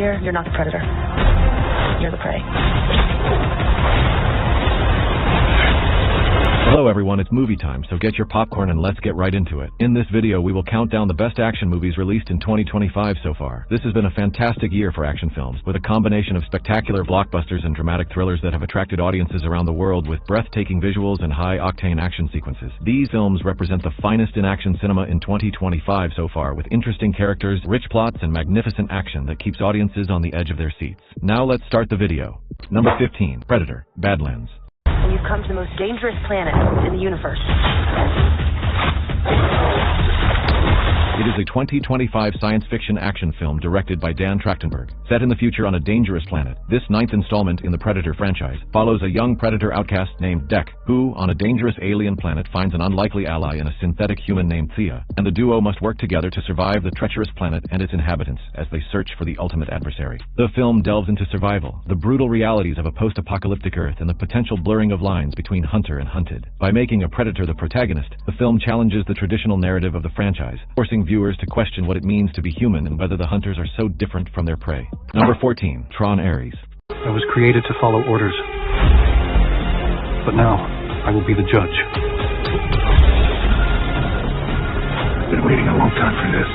Here, you're not the predator. You're the prey. Hello everyone, it's movie time, so get your popcorn and let's get right into it. In this video, we will count down the best action movies released in 2025 so far. This has been a fantastic year for action films, with a combination of spectacular blockbusters and dramatic thrillers that have attracted audiences around the world with breathtaking visuals and high-octane action sequences. These films represent the finest in action cinema in 2025 so far, with interesting characters, rich plots, and magnificent action that keeps audiences on the edge of their seats. Now let's start the video. Number 15, Predator, Badlands. And you've come to the most dangerous planet in the universe. It is a 2025 science fiction action film directed by Dan Trachtenberg. Set in the future on a dangerous planet, this ninth installment in the Predator franchise follows a young Predator outcast named Dek, who, on a dangerous alien planet, finds an unlikely ally in a synthetic human named Thea, and the duo must work together to survive the treacherous planet and its inhabitants as they search for the ultimate adversary. The film delves into survival, the brutal realities of a post-apocalyptic Earth, and the potential blurring of lines between hunter and hunted. By making a predator the protagonist, the film challenges the traditional narrative of the franchise, forcing viewers to question what it means to be human and whether the hunters are so different from their prey. Number 14, Tron Ares. I was created to follow orders, but now I will be the judge. Been waiting a long time for this.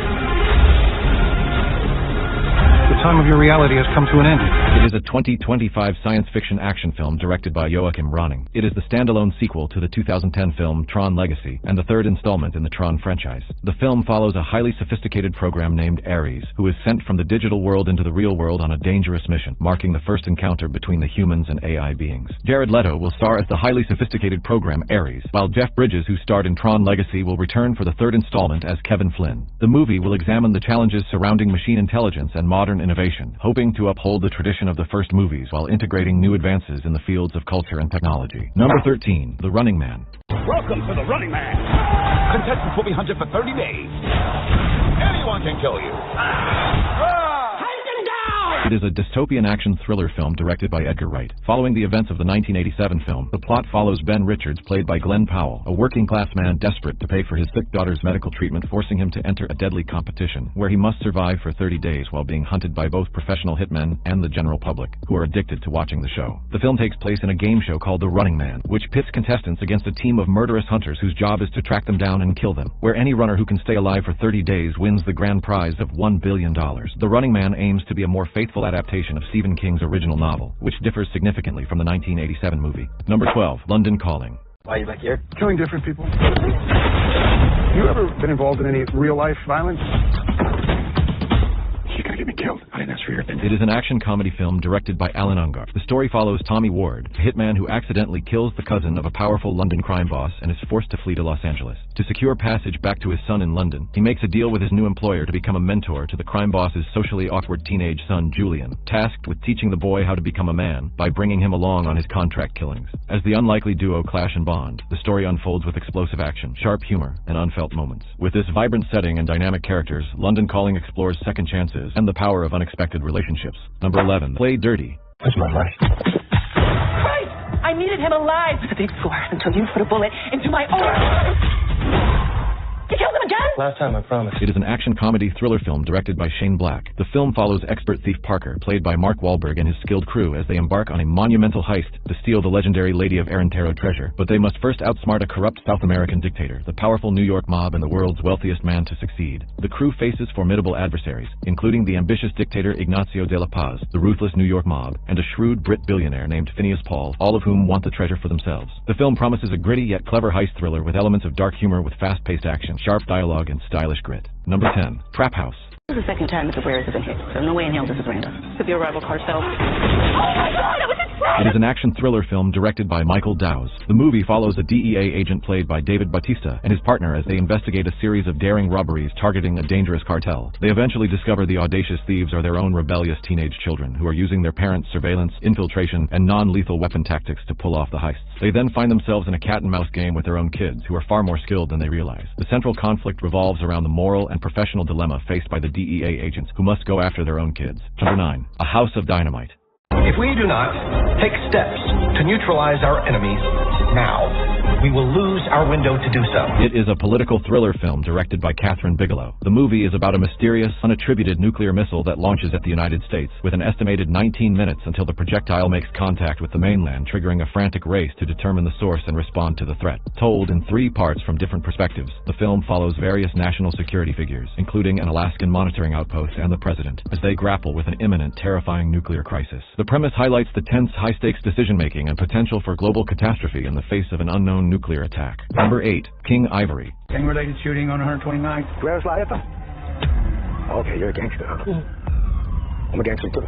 The time of your reality has come to an end. It is a 2025 science fiction action film directed by Joachim Ronning. It is the standalone sequel to the 2010 film Tron Legacy and the third installment in the Tron franchise. The film follows a highly sophisticated program named Ares, who is sent from the digital world into the real world on a dangerous mission, marking the first encounter between the humans and AI beings. Jared Leto will star as the highly sophisticated program Ares, while Jeff Bridges, who starred in Tron Legacy, will return for the third installment as Kevin Flynn. The movie will examine the challenges surrounding machine intelligence and modern innovation, hoping to uphold the tradition of the first movies while integrating new advances in the fields of culture and technology. Number 13, The Running Man. Welcome to The Running Man. Contestants will be hunted for 30 days. Anyone can kill you. It is a dystopian action thriller film directed by Edgar Wright. Following the events of the 1987 film, the plot follows Ben Richards, played by Glenn Powell, a working-class man desperate to pay for his sick daughter's medical treatment, forcing him to enter a deadly competition where he must survive for 30 days while being hunted by both professional hitmen and the general public, who are addicted to watching the show. The film takes place in a game show called The Running Man, which pits contestants against a team of murderous hunters whose job is to track them down and kill them, where any runner who can stay alive for 30 days wins the grand prize of $1 billion. The Running Man aims to be a more faithful adaptation of Stephen King's original novel, which differs significantly from the 1987 movie. Number 12, London Calling. Why are you back here? Killing different people. You ever been involved in any real-life violence? You're gonna get me killed. I didn't ask for your opinion. It is an action comedy film directed by Alan Ungar. The story follows Tommy Ward, a hitman who accidentally kills the cousin of a powerful London crime boss and is forced to flee to Los Angeles. To secure passage back to his son in London, he makes a deal with his new employer to become a mentor to the crime boss's socially awkward teenage son, Julian, tasked with teaching the boy how to become a man by bringing him along on his contract killings. As the unlikely duo clash and bond, the story unfolds with explosive action, sharp humor, and unfelt moments. With this vibrant setting and dynamic characters, London Calling explores second chances and the power of unexpected relationships. Number 11, Play Dirty. That's my life. Christ! I needed him alive! It's a big score until you put a bullet into my arm! You killed him again? Last time, I promise. It is an action comedy thriller film directed by Shane Black. The film follows expert thief Parker, played by Mark Wahlberg, and his skilled crew as they embark on a monumental heist to steal the legendary Lady of Erentero treasure. But they must first outsmart a corrupt South American dictator, the powerful New York mob, and the world's wealthiest man to succeed. The crew faces formidable adversaries, including the ambitious dictator Ignacio de la Paz, the ruthless New York mob, and a shrewd Brit billionaire named Phineas Paul, all of whom want the treasure for themselves. The film promises a gritty yet clever heist thriller with elements of dark humor with fast-paced action, sharp dialogue, and stylish grit. Number 10, Trap House. This is the second time that the Warriors have been hit, so no way in hell this is random. Could be a rival cartel. Oh my God, it was a trap! It is an action thriller film directed by Michael Dowse. The movie follows a DEA agent played by David Bautista and his partner as they investigate a series of daring robberies targeting a dangerous cartel. They eventually discover the audacious thieves are their own rebellious teenage children who are using their parents' surveillance, infiltration, and non-lethal weapon tactics to pull off the heists. They then find themselves in a cat-and-mouse game with their own kids, who are far more skilled than they realize. The central conflict revolves around the moral and professional dilemma faced by the DEA agents, who must go after their own kids. Number 9, A House of Dynamite. If we do not take steps to neutralize our enemies now, we will lose our window to do so. It is a political thriller film directed by Catherine Bigelow. The movie is about a mysterious, unattributed nuclear missile that launches at the United States, with an estimated 19 minutes until the projectile makes contact with the mainland, triggering a frantic race to determine the source and respond to the threat. Told in 3 parts from different perspectives, the film follows various national security figures, including an Alaskan monitoring outpost and the president, as they grapple with an imminent, terrifying nuclear crisis. The premise highlights the tense, high-stakes decision-making and potential for global catastrophe in the face of an unknown nuclear attack. Number 8. King Ivory. Gang-related shooting on 129th. Where's Liafa? Okay, you're a gangster, huh? I'm a gangster too.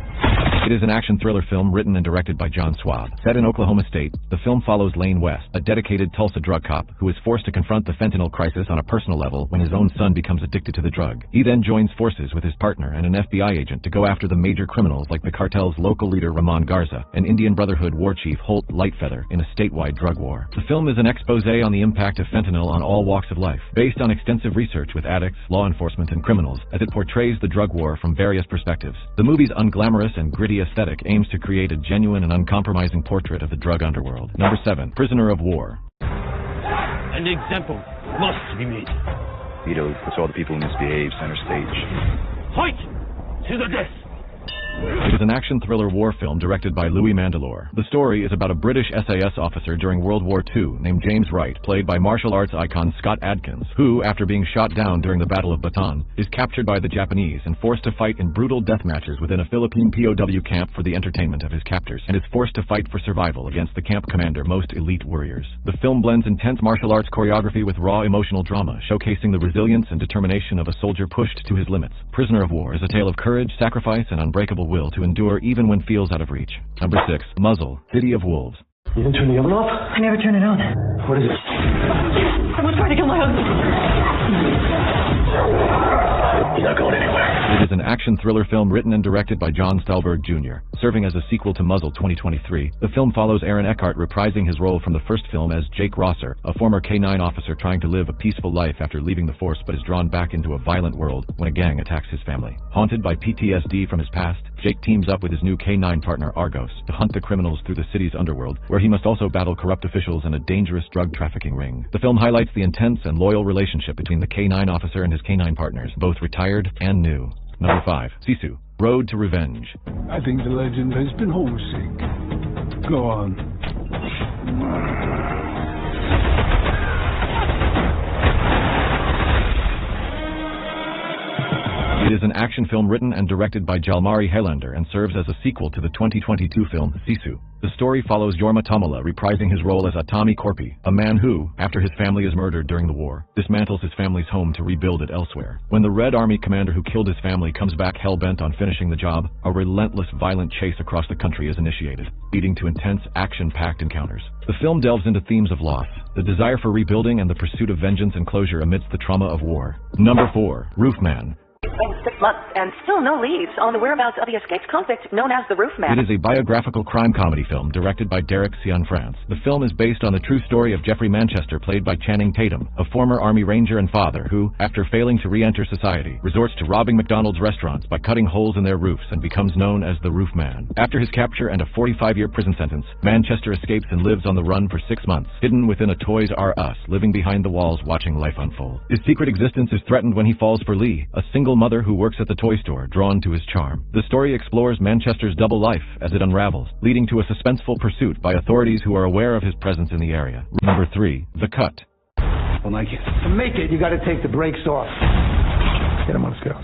It is an action thriller film written and directed by John Swab. Set in Oklahoma State, the film follows Lane West, a dedicated Tulsa drug cop who is forced to confront the fentanyl crisis on a personal level when his own son becomes addicted to the drug. He then joins forces with his partner and an FBI agent to go after the major criminals like the cartel's local leader Ramon Garza and Indian Brotherhood war chief Holt Lightfeather in a statewide drug war. The film is an expose on the impact of fentanyl on all walks of life, based on extensive research with addicts, law enforcement, and criminals, as it portrays the drug war from various perspectives. The movie's unglamorous and gritty aesthetic aims to create a genuine and uncompromising portrait of the drug underworld. Number 7. Prisoner of War. An example must be made. Vito puts all the people who misbehave center stage. Fight to the death! It is an action thriller war film directed by Louis Mandylor. The story is about a British SAS officer during World War II named James Wright, played by martial arts icon Scott Adkins, who, after being shot down during the Battle of Bataan, is captured by the Japanese and forced to fight in brutal death matches within a Philippine POW camp for the entertainment of his captors, and is forced to fight for survival against the camp commander most elite warriors. The film blends intense martial arts choreography with raw emotional drama, showcasing the resilience and determination of a soldier pushed to his limits. Prisoner of War is a tale of courage, sacrifice, and unbreakable will to endure even when feels out of reach. Number 6. Muzzle, City of Wolves. You didn't turn the oven off? I never turn it on. What is it? Someone's trying to kill my husband. He's not going anywhere. It is an action thriller film written and directed by John Stallberg Jr. Serving as a sequel to Muzzle 2023, the film follows Aaron Eckhart reprising his role from the first film as Jake Rosser, a former K-9 officer trying to live a peaceful life after leaving the force but is drawn back into a violent world when a gang attacks his family. Haunted by PTSD from his past, Jake teams up with his new K-9 partner Argos to hunt the criminals through the city's underworld, where he must also battle corrupt officials and a dangerous drug trafficking ring. The film highlights the intense and loyal relationship between the K-9 officer and his K-9 partners, both retired and new. Number 5. Sisu, Road to Revenge. I think the legend has been homesick. Go on. It is an action film written and directed by Jalmari Helander and serves as a sequel to the 2022 film Sisu. The story follows Jorma Tomala reprising his role as Atami Korpi, a man who, after his family is murdered during the war, dismantles his family's home to rebuild it elsewhere. When the Red Army commander who killed his family comes back hell-bent on finishing the job, a relentless, violent chase across the country is initiated, leading to intense, action-packed encounters. The film delves into themes of loss, the desire for rebuilding, and the pursuit of vengeance and closure amidst the trauma of war. Number 4. Roofman. Oh, 6 months, and still no leads on the whereabouts of the escaped convict known as the Roofman. It is a biographical crime comedy film directed by Derek Cianfrance. The film is based on the true story of Jeffrey Manchester, played by Channing Tatum, a former Army Ranger and father who, after failing to re-enter society, resorts to robbing McDonald's restaurants by cutting holes in their roofs and becomes known as the Roofman. After his capture and a 45-year prison sentence, Manchester escapes and lives on the run for 6 months, hidden within a Toys R Us, living behind the walls watching life unfold. His secret existence is threatened when he falls for Lee, a single mother who works at the toy store, drawn to his charm. The story explores Manchester's double life as it unravels, leading to a suspenseful pursuit by authorities who are aware of his presence in the area. Number 3. The Cut. Well, like it. To make it, you got to take the brakes off. Get him on the scale.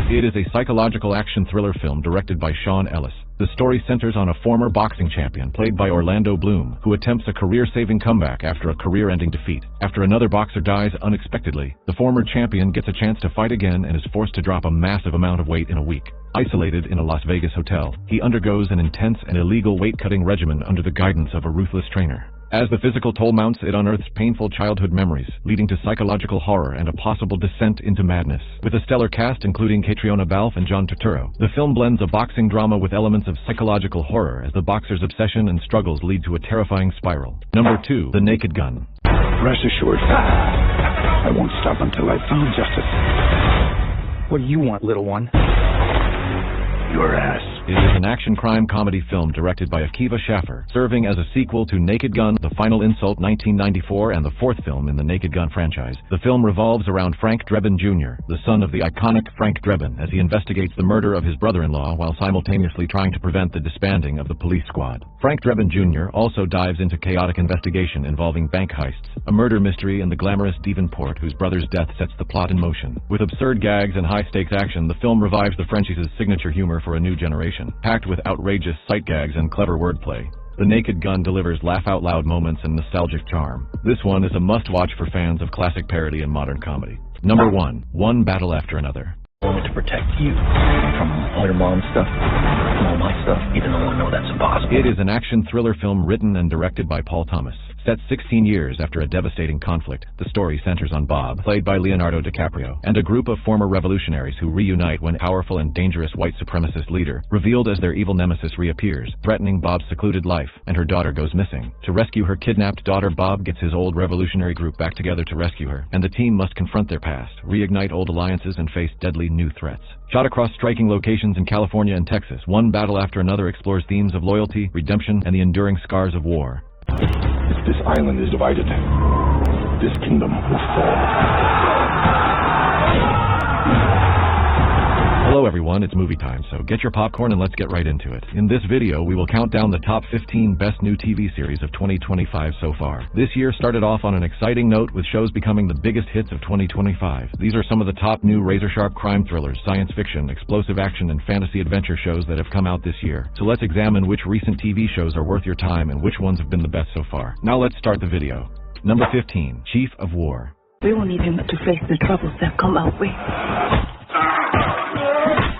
It is a psychological action thriller film directed by Sean Ellis. The story centers on a former boxing champion, played by Orlando Bloom, who attempts a career-saving comeback after a career-ending defeat. After another boxer dies unexpectedly, the former champion gets a chance to fight again and is forced to drop a massive amount of weight in a week. Isolated in a Las Vegas hotel, he undergoes an intense and illegal weight-cutting regimen under the guidance of a ruthless trainer. As the physical toll mounts, it unearths painful childhood memories, leading to psychological horror and a possible descent into madness. With a stellar cast including Catriona Balfe and John Turturro, the film blends a boxing drama with elements of psychological horror as the boxer's obsession and struggles lead to a terrifying spiral. Number 2. The Naked Gun. Rest assured, I won't stop until I've found justice. What do you want, little one? Your ass. It is an action crime comedy film directed by Akiva Schaffer, serving as a sequel to Naked Gun, The Final Insult 1994, and the fourth film in the Naked Gun franchise. The film revolves around Frank Drebin Jr., the son of the iconic Frank Drebin, as he investigates the murder of his brother-in-law while simultaneously trying to prevent the disbanding of the police squad. Frank Drebin Jr. also dives into chaotic investigation involving bank heists, a murder mystery, and the glamorous Devonport, whose brother's death sets the plot in motion. With absurd gags and high-stakes action, the film revives the Frenchies' signature humor for a new generation, packed with outrageous sight gags and clever wordplay. The Naked Gun delivers laugh-out-loud moments and nostalgic charm. This one is a must-watch for fans of classic parody and modern comedy. Number 1. One Battle After Another. I want to protect you from all your mom's stuff and all my stuff, even though I know that's impossible. It is an action thriller film written and directed by Paul Thomas. Set 16 years after a devastating conflict, the story centers on Bob, played by Leonardo DiCaprio, and a group of former revolutionaries who reunite when a powerful and dangerous white supremacist leader, revealed as their evil nemesis, reappears, threatening Bob's secluded life, and her daughter goes missing. To rescue her kidnapped daughter, Bob gets his old revolutionary group back together to rescue her, and the team must confront their past, reignite old alliances, and face deadly new threats. Shot across striking locations in California and Texas, One Battle After Another explores themes of loyalty, redemption, and the enduring scars of war. If this island is divided, this kingdom will fall. Hello everyone, it's movie time, so get your popcorn and let's get right into it. In this video, we will count down the top 15 best new TV series of 2025 so far. This year started off on an exciting note, with shows becoming the biggest hits of 2025. These are some of the top new razor-sharp crime thrillers, science fiction, explosive action, and fantasy adventure shows that have come out this year. So let's examine which recent TV shows are worth your time and which ones have been the best so far. Now let's start the video. Number 15, Chief of War. We will need him to face the troubles that come our way.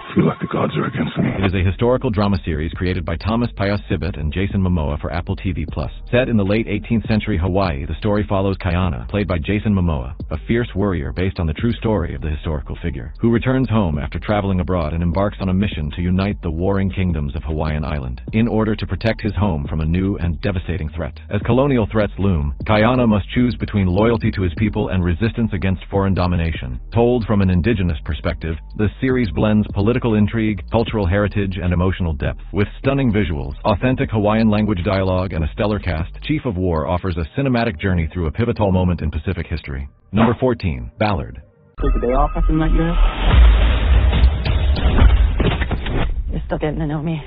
I feel like the gods are against me. It is a historical drama series created by Thomas Pius Sibbett and Jason Momoa for Apple TV+. Set in the late 18th century Hawaii, the story follows Kaiana, played by Jason Momoa, a fierce warrior based on the true story of the historical figure, who returns home after traveling abroad and embarks on a mission to unite the warring kingdoms of Hawaiian Island, in order to protect his home from a new and devastating threat. As colonial threats loom, Kaiana must choose between loyalty to his people and resistance against foreign domination. Told from an indigenous perspective, the series blends political intrigue, cultural heritage, and emotional depth. With stunning visuals, authentic Hawaiian language dialogue, and a stellar cast, Chief of War offers a cinematic journey through a pivotal moment in Pacific history. Number 14, Ballard. Take a day off after the night you're still getting to know me.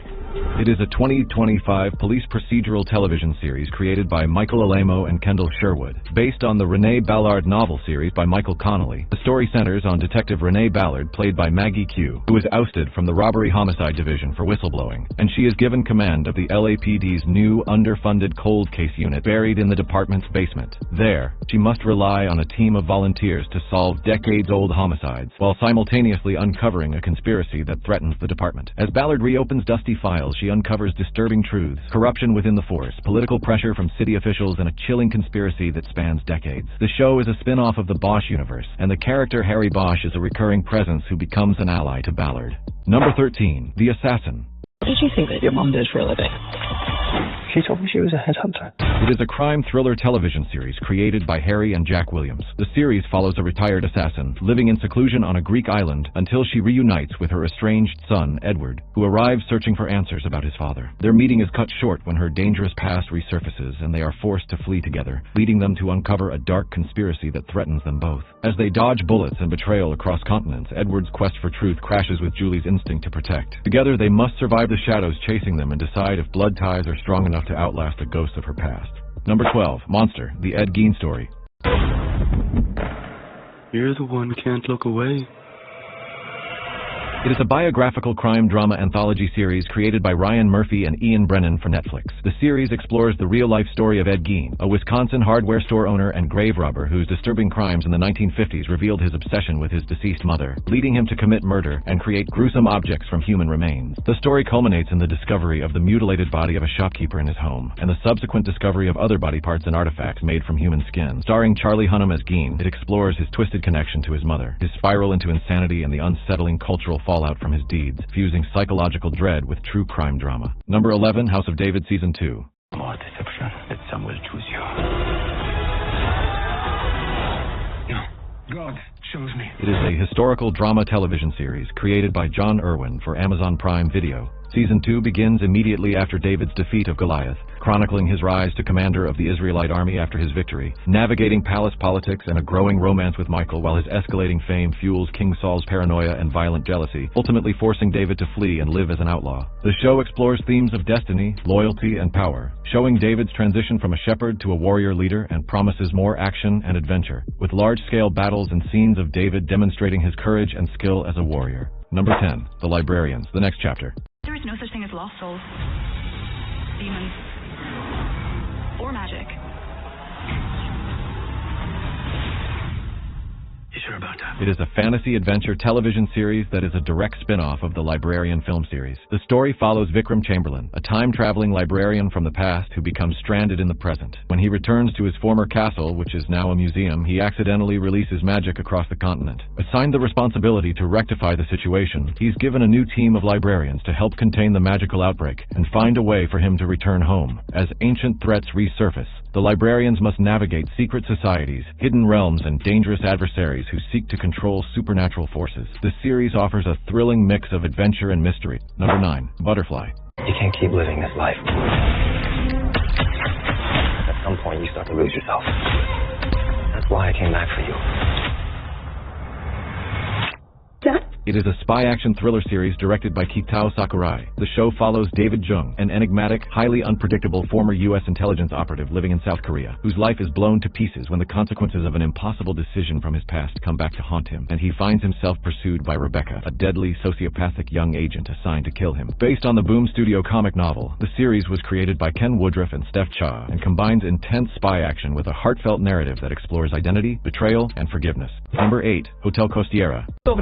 It is a 2025 police procedural television series created by Michael Alamo and Kendall Sherwood. Based on the Renee Ballard novel series by Michael Connolly, the story centers on Detective Renee Ballard, played by Maggie Q, who is ousted from the Robbery Homicide Division for whistleblowing, and she is given command of the LAPD's new underfunded cold case unit buried in the department's basement. There, she must rely on a team of volunteers to solve decades-old homicides, while simultaneously uncovering a conspiracy that threatens the department. As Ballard reopens dusty files, she uncovers disturbing truths, corruption within the force, political pressure from city officials, and a chilling conspiracy that spans decades. The show is a spin-off of the Bosch universe, and the character Harry Bosch is a recurring presence who becomes an ally to Ballard. Number 13, The Assassin. What did you think that your mom did for a living? She told me she was a headhunter. It is a crime thriller television series created by Harry and Jack Williams. The series follows a retired assassin living in seclusion on a Greek island until she reunites with her estranged son, Edward, who arrives searching for answers about his father. Their meeting is cut short when her dangerous past resurfaces and they are forced to flee together, leading them to uncover a dark conspiracy that threatens them both. As they dodge bullets and betrayal across continents, Edward's quest for truth crashes with Julie's instinct to protect. Together, they must survive the shadows chasing them and decide if blood ties are strong enough to outlast the ghosts of her past. Number 12, Monster, the Ed Gein story. You're the one can't look away. It is a biographical crime drama anthology series created by Ryan Murphy and Ian Brennan for Netflix. The series explores the real-life story of Ed Gein, a Wisconsin hardware store owner and grave robber whose disturbing crimes in the 1950s revealed his obsession with his deceased mother, leading him to commit murder and create gruesome objects from human remains. The story culminates in the discovery of the mutilated body of a shopkeeper in his home, and the subsequent discovery of other body parts and artifacts made from human skin. Starring Charlie Hunnam as Gein, it explores his twisted connection to his mother, his spiral into insanity, and the unsettling cultural fallout from his deeds, fusing psychological dread with true crime drama. Number 11, House of David Season 2. More deception. Let someone choose you. No. God shows me. It is a historical drama television series created by John Irwin for Amazon Prime Video. Season 2 begins immediately after David's defeat of Goliath, chronicling his rise to commander of the Israelite army after his victory, navigating palace politics and a growing romance with Michal while his escalating fame fuels King Saul's paranoia and violent jealousy, ultimately forcing David to flee and live as an outlaw. The show explores themes of destiny, loyalty, and power, showing David's transition from a shepherd to a warrior leader and promises more action and adventure, with large-scale battles and scenes of David demonstrating his courage and skill as a warrior. Number 10. The Librarians, the next chapter. There is no such thing as lost souls, demons, or magic. You sure about that? It is a fantasy-adventure television series that is a direct spin-off of the Librarian film series. The story follows Vikram Chamberlain, a time-traveling librarian from the past who becomes stranded in the present. When he returns to his former castle, which is now a museum, he accidentally releases magic across the continent. Assigned the responsibility to rectify the situation, he's given a new team of librarians to help contain the magical outbreak and find a way for him to return home. As ancient threats resurface, the librarians must navigate secret societies, hidden realms, and dangerous adversaries who seek to control supernatural forces. This series offers a thrilling mix of adventure and mystery. Number 9. Butterfly. You can't keep living this life. At some point, you start to lose yourself. That's why I came back for you. It is a spy action thriller series directed by Kitao Sakurai. The show follows David Jung, an enigmatic, highly unpredictable former U.S. intelligence operative living in South Korea, whose life is blown to pieces when the consequences of an impossible decision from his past come back to haunt him, and he finds himself pursued by Rebecca, a deadly, sociopathic young agent assigned to kill him. Based on the Boom Studio comic novel, the series was created by Ken Woodruff and Steph Cha, and combines intense spy action with a heartfelt narrative that explores identity, betrayal, and forgiveness. Number 8. Hotel Costiera. What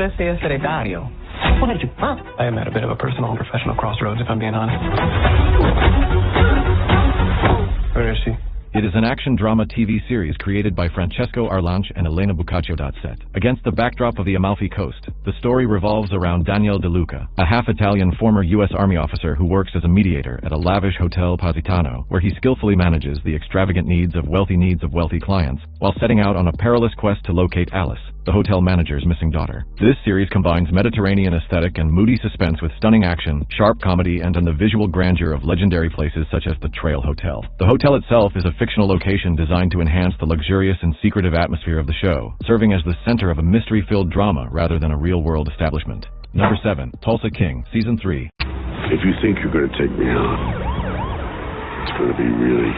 did you want? I am at a bit of a personal and professional crossroads, if I'm being honest. Where is she? It is an action drama TV series created by Francesco Arlanche and Elena Boccaccio. Set against the backdrop of the Amalfi Coast, the story revolves around Daniel De Luca, a half-Italian former U.S. Army officer who works as a mediator at a lavish Hotel Positano, where he skillfully manages the extravagant needs of wealthy clients, while setting out on a perilous quest to locate Alice, the hotel manager's missing daughter. This series combines Mediterranean aesthetic and moody suspense with stunning action, sharp comedy, and the visual grandeur of legendary places such as the Trail Hotel. The hotel itself is a fictional location designed to enhance the luxurious and secretive atmosphere of the show, serving as the center of a mystery-filled drama rather than a real-world establishment. Number 7. Tulsa King, Season 3. If you think you're going to take me on, it's going to be really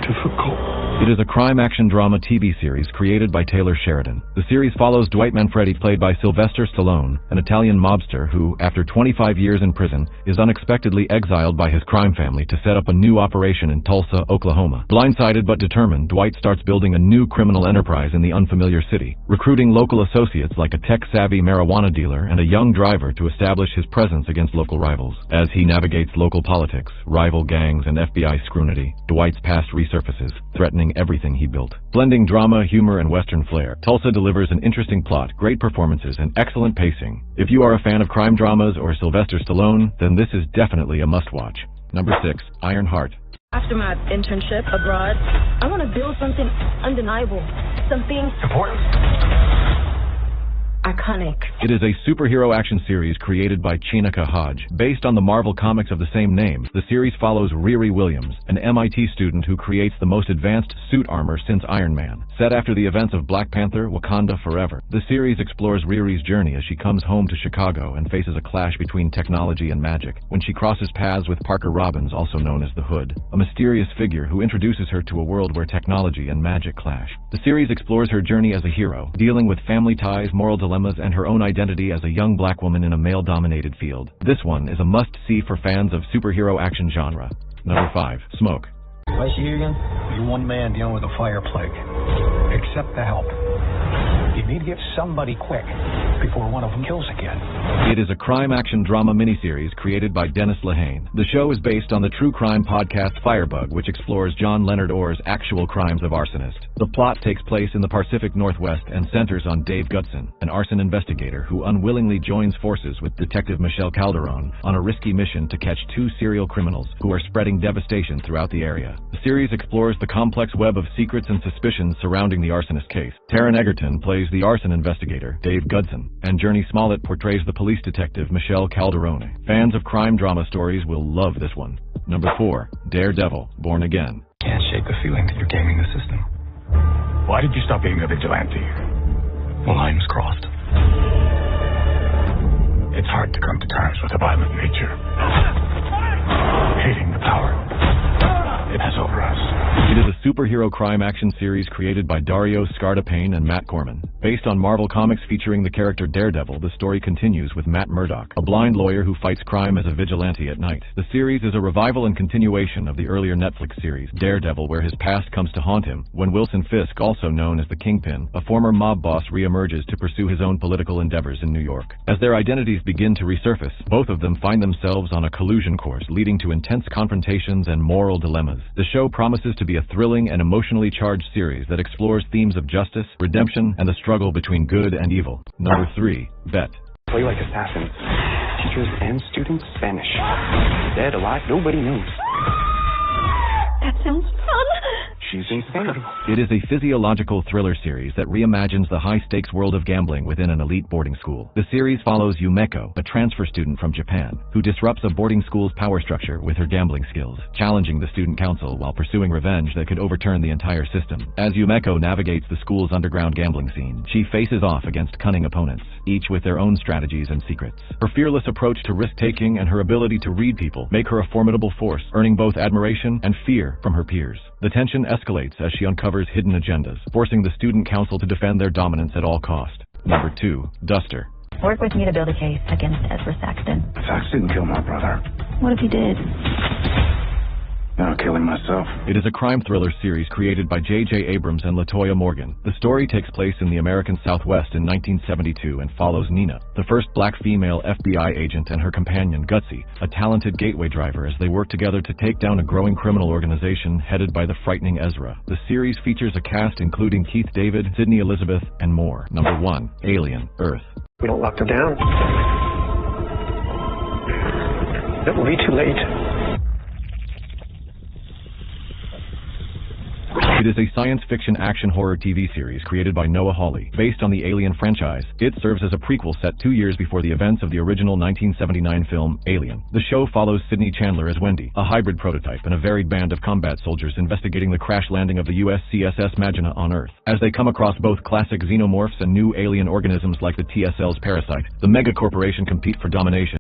difficult. It is a crime-action drama TV series created by Taylor Sheridan. The series follows Dwight Manfredi, played by Sylvester Stallone, an Italian mobster who, after 25 years in prison, is unexpectedly exiled by his crime family to set up a new operation in Tulsa, Oklahoma. Blindsided but determined, Dwight starts building a new criminal enterprise in the unfamiliar city, recruiting local associates like a tech-savvy marijuana dealer and a young driver to establish his presence against local rivals. As he navigates local politics, rival gangs, and FBI scrutiny, Dwight's past resurfaces, threatening everything he built. Blending drama, humor, and Western flair, Tulsa delivers an interesting plot, great performances, and excellent pacing. If you are a fan of crime dramas or Sylvester Stallone, then this is definitely a must-watch. Number 6. Iron Heart. After my internship abroad, I want to build something undeniable, something important, iconic. It is a superhero action series created by Chinaka Hodge. Based on the Marvel comics of the same name, the series follows Riri Williams, an MIT student who creates the most advanced suit armor since Iron Man. Set after the events of Black Panther: Wakanda Forever, the series explores Riri's journey as she comes home to Chicago and faces a clash between technology and magic, when she crosses paths with Parker Robbins, also known as the Hood, a mysterious figure who introduces her to a world where technology and magic clash. The series explores her journey as a hero, dealing with family ties, moral dilemmas, and her own identity as a young black woman in a male-dominated field. This one is a must-see for fans of superhero action genre. Number 5. Smoke. Why is she here again? You're one man dealing with a fire plague. Accept the help. You need to get somebody quick before one of them kills again. It is a crime-action drama miniseries created by Dennis Lehane. The show is based on the true crime podcast Firebug, which explores John Leonard Orr's actual crimes of arsonist. The plot takes place in the Pacific Northwest and centers on Dave Gutson, an arson investigator who unwillingly joins forces with Detective Michelle Calderon on a risky mission to catch 2 serial criminals who are spreading devastation throughout the area. The series explores the complex web of secrets and suspicions surrounding the arsonist case. Taron Egerton plays the arson investigator, Dave Gutson, and Journey Smollett portrays the police detective Michelle Calderone. Fans of crime drama stories will love this one. Number 4, Daredevil, Born Again. Can't shake the feeling that you're gaming the system. Why did you stop being a vigilante? The line was crossed. It's hard to come to terms with a violent nature. Hating the power it has over us. It is a superhero crime action series created by Dario Scardapane and Matt Corman. Based on Marvel Comics featuring the character Daredevil, the story continues with Matt Murdock, a blind lawyer who fights crime as a vigilante at night. The series is a revival and continuation of the earlier Netflix series, Daredevil, where his past comes to haunt him when Wilson Fisk, also known as the Kingpin, a former mob boss, re-emerges to pursue his own political endeavors in New York. As their identities begin to resurface, both of them find themselves on a collusion course, leading to intense confrontations and moral dilemmas. The show promises to be a thrilling and emotionally charged series that explores themes of justice, redemption, and the struggle between good and evil. Number 3, Bet. Play like assassins. Teachers and students vanish. Dead, alive, nobody knows. That sounds fun. She's insane. It is a physiological thriller series that reimagines the high-stakes world of gambling within an elite boarding school. The series follows Yumeko, a transfer student from Japan, who disrupts a boarding school's power structure with her gambling skills, challenging the student council while pursuing revenge that could overturn the entire system. As Yumeko navigates the school's underground gambling scene, she faces off against cunning opponents, each with their own strategies and secrets. Her fearless approach to risk-taking and her ability to read people make her a formidable force, earning both admiration and fear from her peers. The tension escalates as she uncovers hidden agendas, forcing the student council to defend their dominance at all cost. Number 2, Duster. Work with me to build a case against Ezra Saxton. Sax didn't kill my brother. What if he did? Now killing myself. It is a crime thriller series created by J.J. Abrams and LaToya Morgan. The story takes place in the American Southwest in 1972 and follows Nina, the first black female FBI agent, and her companion Gutsy, a talented gateway driver, as they work together to take down a growing criminal organization headed by the frightening Ezra. The series features a cast including Keith David, Sydney Elizabeth, and more. Number 1, Alien, Earth. We don't lock them down. It will be too late. It is a science fiction action horror TV series created by Noah Hawley. Based on the Alien franchise, it serves as a prequel set 2 years before the events of the original 1979 film, Alien. The show follows Sydney Chandler as Wendy, a hybrid prototype, and a varied band of combat soldiers investigating the crash landing of the USCSS Maginot on Earth. As they come across both classic xenomorphs and new alien organisms like the TSL's Parasite, the mega corporation compete for domination.